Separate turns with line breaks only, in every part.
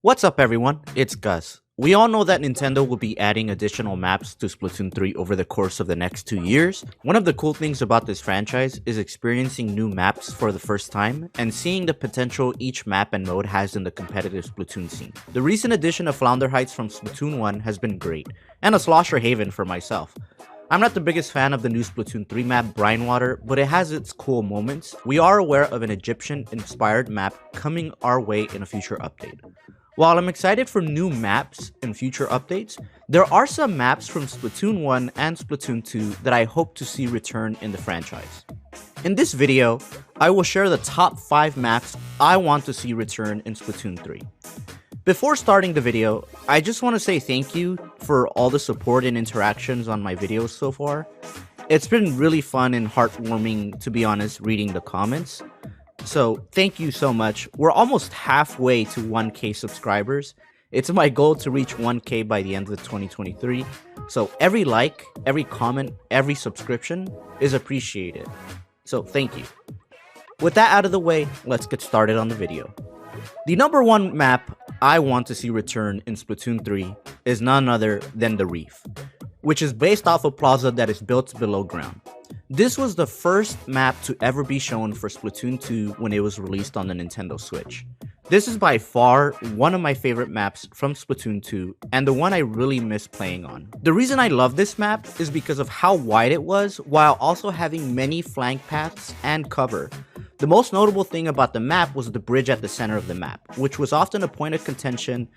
What's up everyone, it's Gus. We all know that Nintendo will be adding additional maps to Splatoon 3 over the course of the next 2 years. One of the cool things about this franchise is experiencing new maps for the first time and seeing the potential each map and mode has in the competitive Splatoon scene. The recent addition of Flounder Heights from Splatoon 1 has been great, and a Slosher Haven for myself. I'm not the biggest fan of the new Splatoon 3 map, Brinewater, but it has its cool moments. We are aware of an Egyptian-inspired map coming our way in a future update. While I'm excited for new maps and future updates, there are some maps from Splatoon 1 and Splatoon 2 that I hope to see return in the franchise. In this video, I will share the top 5 maps I want to see return in Splatoon 3. Before starting the video, I just want to say thank you for all the support and interactions on my videos so far. It's been really fun and heartwarming, to be honest, reading the comments. So thank you so much. We're almost halfway to 1K subscribers. It's my goal to reach 1K by the end of 2023. So every like, every comment, every subscription is appreciated. So thank you. With that out of the way, let's get started on the video. The number one map I want to see return in Splatoon 3 is none other than the Reef, which is based off a plaza that is built below ground. This was the first map to ever be shown for Splatoon 2 when it was released on the Nintendo Switch. This is by far one of my favorite maps from Splatoon 2 and the one I really miss playing on. The reason I love this map is because of how wide it was while also having many flank paths and cover. The most notable thing about the map was the bridge at the center of the map, which was often a point of contention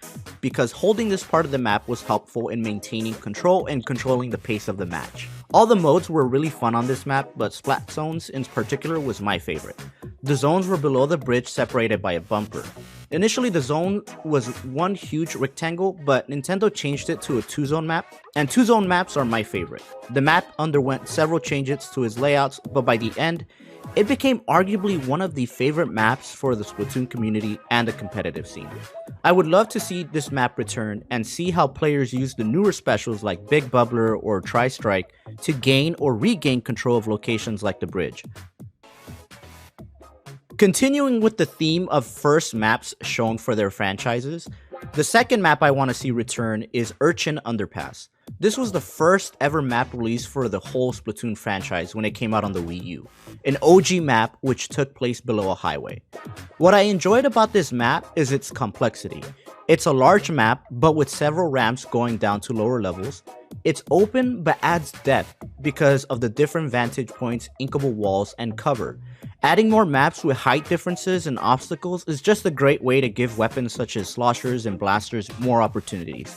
because holding this part of the map was helpful in maintaining control and controlling the pace of the match. All the modes were really fun on this map, but Splat Zones in particular was my favorite. The zones were below the bridge separated by a bumper. Initially the zone was one huge rectangle, but Nintendo changed it to a 2-zone map, and 2-zone maps are my favorite. The map underwent several changes to its layouts, but by the end, it became arguably one of the favorite maps for the Splatoon community and the competitive scene. I would love to see this map return and see how players use the newer specials like Big Bubbler or Tri-Strike to gain or regain control of locations like the bridge. Continuing with the theme of first maps shown for their franchises, the second map I want to see return is Urchin Underpass. This was the first ever map released for the whole Splatoon franchise when it came out on the Wii U, an OG map which took place below a highway. What I enjoyed about this map is its complexity. It's a large map, but with several ramps going down to lower levels. It's open but adds depth because of the different vantage points, inkable walls, and cover. Adding more maps with height differences and obstacles is just a great way to give weapons such as sloshers and blasters more opportunities.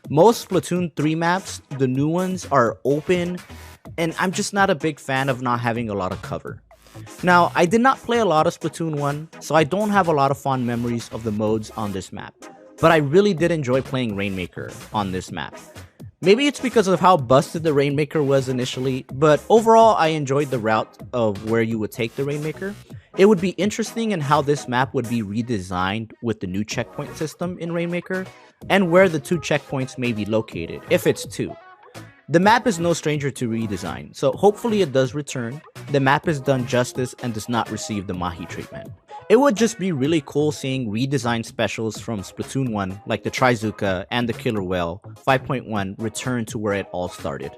Most Splatoon 3 maps, the new ones, are open, and I'm just not a big fan of not having a lot of cover. Now, I did not play a lot of Splatoon 1, so I don't have a lot of fond memories of the modes on this map, but I really did enjoy playing Rainmaker on this map. Maybe it's because of how busted the Rainmaker was initially, but overall I enjoyed the route of where you would take the Rainmaker. It would be interesting in how this map would be redesigned with the new checkpoint system in Rainmaker, and where the 2 checkpoints may be located, if it's 2. The map is no stranger to redesign, so hopefully it does return. The map is done justice and does not receive the Mahi treatment. It would just be really cool seeing redesigned specials from Splatoon 1 like the Trizuka and the Killer Whale 5.1 return to where it all started.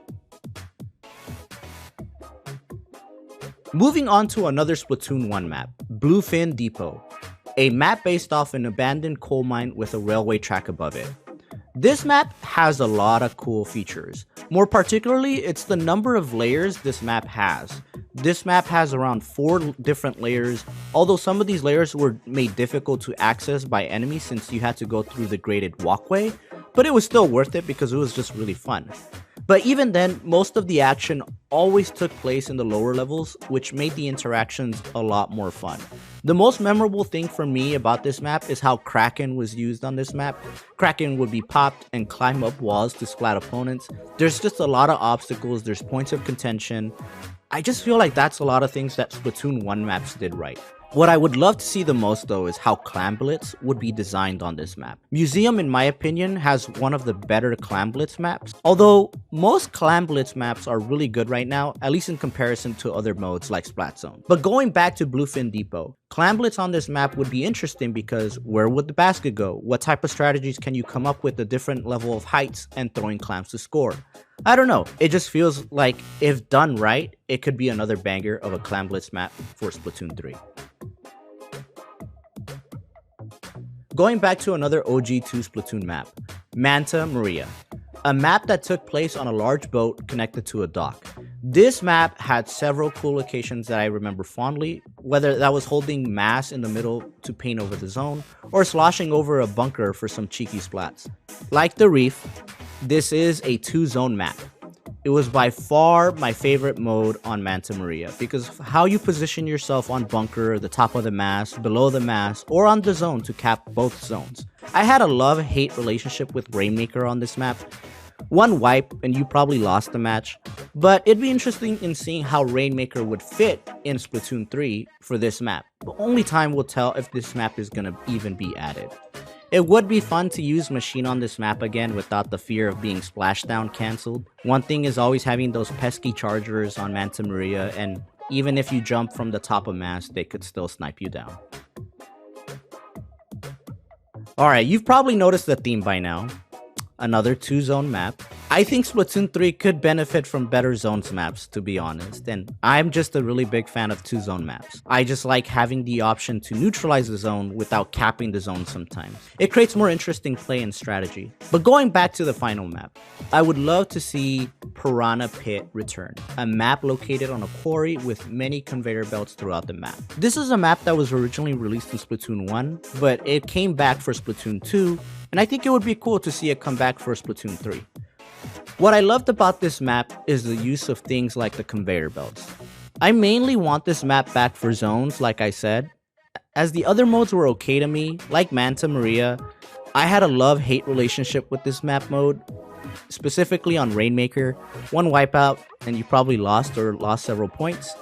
Moving on to another Splatoon 1 map, Bluefin Depot, a map based off an abandoned coal mine with a railway track above it. This map has a lot of cool features. More particularly, it's the number of layers this map has. This map has around 4 different layers, although some of these layers were made difficult to access by enemies since you had to go through the graded walkway, but it was still worth it because it was just really fun. But even then, most of the action always took place in the lower levels, which made the interactions a lot more fun. The most memorable thing for me about this map is how Kraken was used on this map. Kraken would be popped and climb up walls to splat opponents. There's just a lot of obstacles, there's points of contention. I just feel like that's a lot of things that Splatoon 1 maps did right. What I would love to see the most though is how Clam Blitz would be designed on this map. Museum, in my opinion, has one of the better Clam Blitz maps, although most Clam Blitz maps are really good right now, at least in comparison to other modes like Splatoon. But going back to Bluefin Depot, Clam Blitz on this map would be interesting because where would the basket go? What type of strategies can you come up with a different level of heights and throwing clams to score? I don't know, it just feels like if done right, it could be another banger of a Clam Blitz map for Splatoon 3. Going back to another OG2 Splatoon map, Manta Maria, a map that took place on a large boat connected to a dock. This map had several cool locations that I remember fondly, whether that was holding mass in the middle to paint over the zone, or sloshing over a bunker for some cheeky splats. Like the Reef, this is a 2-zone map. It was by far my favorite mode on Manta Maria because of how you position yourself on bunker, the top of the mast, below the mast, or on the zone to cap both zones. I had a love-hate relationship with Rainmaker on this map. One wipe and you probably lost the match, but it'd be interesting in seeing how Rainmaker would fit in Splatoon 3 for this map. But only time will tell if this map is gonna even be added. It would be fun to use Machine on this map again without the fear of being splashdown cancelled. One thing is always having those pesky chargers on Manta Maria, and even if you jump from the top of mast, they could still snipe you down. Alright, you've probably noticed the theme by now. Another 2-zone map. I think Splatoon 3 could benefit from better zones maps, to be honest, and I'm just a really big fan of 2-zone maps. I just like having the option to neutralize the zone without capping the zone sometimes. It creates more interesting play and strategy. But going back to the final map, I would love to see Piranha Pit return, a map located on a quarry with many conveyor belts throughout the map. This is a map that was originally released in Splatoon 1, but it came back for Splatoon 2, and I think it would be cool to see it come back for Splatoon 3. What I loved about this map is the use of things like the conveyor belts. I mainly want this map back for zones, like I said, as the other modes were okay to me, like Manta Maria. I had a love-hate relationship with this map mode, specifically on Rainmaker. One wipeout and you probably lost several points.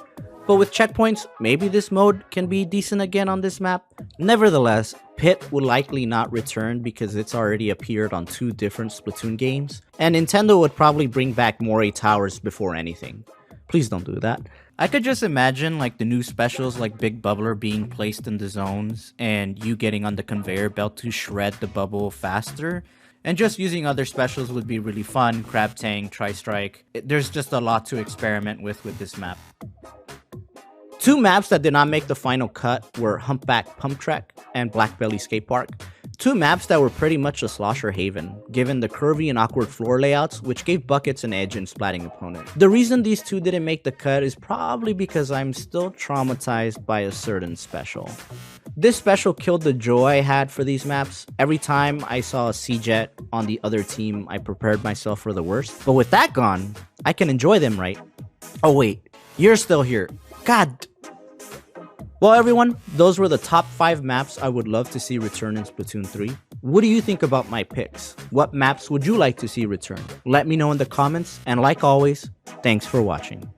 But with checkpoints, maybe this mode can be decent again on this map. Nevertheless, Pit will likely not return because it's already appeared on 2 different Splatoon games, and Nintendo would probably bring back Moray Towers before anything. Please don't do that. I could just imagine like the new specials like Big Bubbler being placed in the zones and you getting on the conveyor belt to shred the bubble faster. And just using other specials would be really fun. Crab Tank, Tri-Strike. There's just a lot to experiment with this map. 2 maps that did not make the final cut were Humpback Pump Track and Black Belly Skate Park. 2 maps that were pretty much a slosher haven, given the curvy and awkward floor layouts, which gave buckets an edge in splatting opponents. The reason these 2 didn't make the cut is probably because I'm still traumatized by a certain special. This special killed the joy I had for these maps. Every time I saw a C-Jet on the other team, I prepared myself for the worst. But with that gone, I can enjoy them, right? Oh wait, you're still here. God. Well everyone, those were the top 5 maps I would love to see return in Splatoon 3. What do you think about my picks? What maps would you like to see return? Let me know in the comments, and like always, thanks for watching.